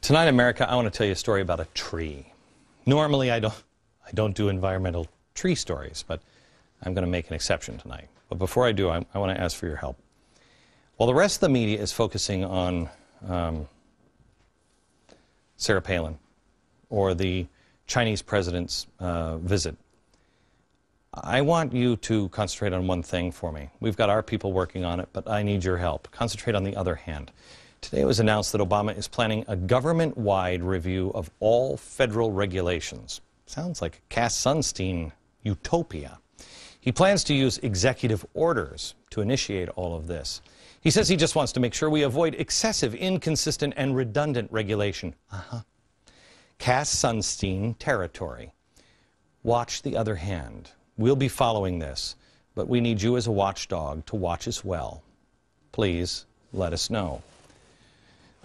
Tonight, America, I want to tell you a story about a tree. Normally, I don't do environmental tree stories, but I'm going to make an exception tonight. But before I do, I want to ask for your help. While the rest of the media is focusing on Sarah Palin or the Chinese president's visit, I want you to concentrate on one thing for me. We've got our people working on it, but I need your help. Concentrate on the other hand. Today it was announced that Obama is planning a government-wide review of all federal regulations. Sounds like a Cass Sunstein utopia. He plans to use executive orders to initiate all of this. He says he just wants to make sure we avoid excessive, inconsistent, and redundant regulation. Cass Sunstein territory. Watch the other hand. We'll be following this, but we need you as a watchdog to watch as well. Please let us know.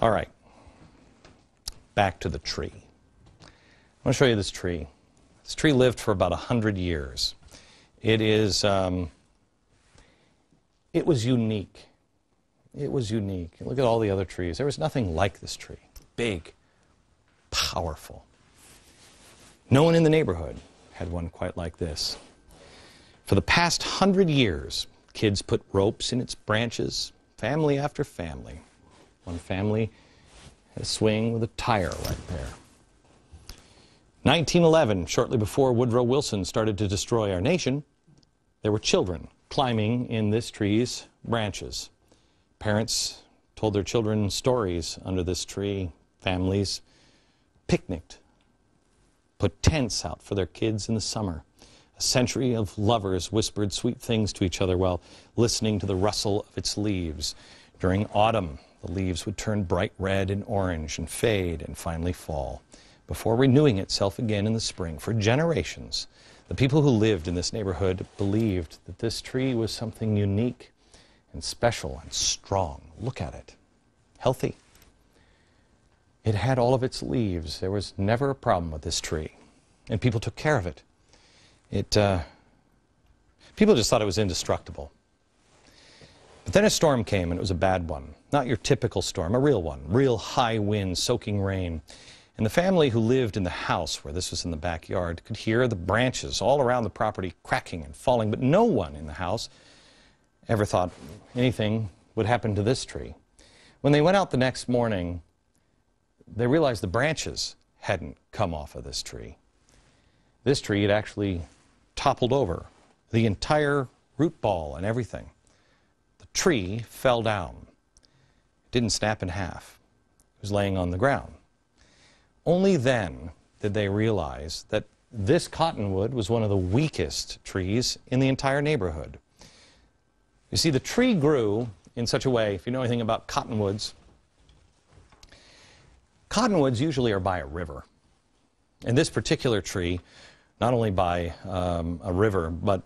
All right, back to the tree. I want to show you this tree. This tree lived for about 100 years. It was unique. It was unique. Look at all the other trees. There was nothing like this tree. Big, powerful. No one in the neighborhood had one quite like this. For the past 100 years, kids put ropes in its branches, family after family. One family had a swing with a tire right there. 1911, shortly before Woodrow Wilson started to destroy our nation, there were children climbing in this tree's branches. Parents told their children stories under this tree. Families picnicked, put tents out for their kids in the summer. A century of lovers whispered sweet things to each other while listening to the rustle of its leaves. During autumn, the leaves would turn bright red and orange and fade and finally fall, before renewing itself again in the spring. For generations, the people who lived in this neighborhood believed that this tree was something unique and special and strong. Look at it. Healthy. It had all of its leaves. There was never a problem with this tree, and people took care of it. People just thought it was indestructible. But then a storm came, and it was a bad one. Not your typical storm, a real one. Real high wind, soaking rain. And the family who lived in the house, where this was in the backyard, could hear the branches all around the property cracking and falling, but no one in the house ever thought anything would happen to this tree. When they went out the next morning, they realized the branches hadn't come off of this tree. This tree had actually toppled over, the entire root ball and everything. The tree fell down. It didn't snap in half. It was laying on the ground. Only then did they realize that this cottonwood was one of the weakest trees in the entire neighborhood. You see, the tree grew in such a way, if you know anything about cottonwoods, cottonwoods usually are by a river. And this particular tree, not only by a river, but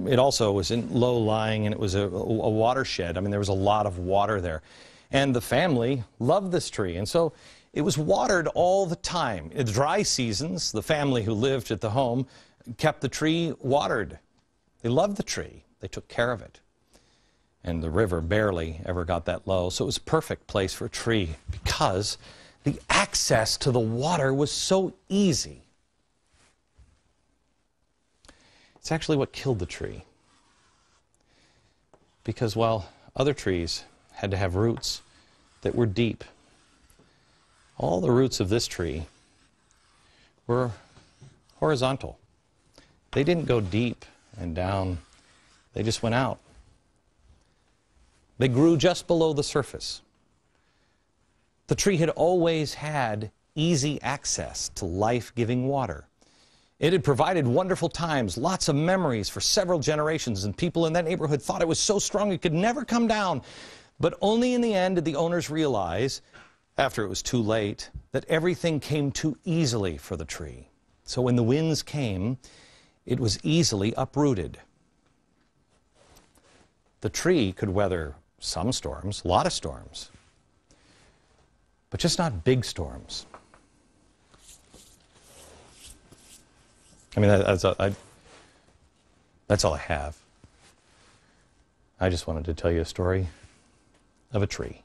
it also was in low-lying, and it was a watershed. I mean, there was a lot of water there. And the family loved this tree, and so it was watered all the time. In the dry seasons, the family who lived at the home kept the tree watered. They loved the tree. They took care of it. And the river barely ever got that low, so it was a perfect place for a tree because the access to the water was so easy. It's actually what killed the tree. Because while other trees had to have roots that were deep, all the roots of this tree were horizontal. They didn't go deep and down. They just went out. They grew just below the surface. The tree had always had easy access to life-giving water. It had provided wonderful times, lots of memories for several generations, and people in that neighborhood thought it was so strong it could never come down. But only in the end did the owners realize, after it was too late, that everything came too easily for the tree. So when the winds came, it was easily uprooted. The tree could weather some storms, a lot of storms, but just not big storms. I mean, that's all I have. I just wanted to tell you a story of a tree.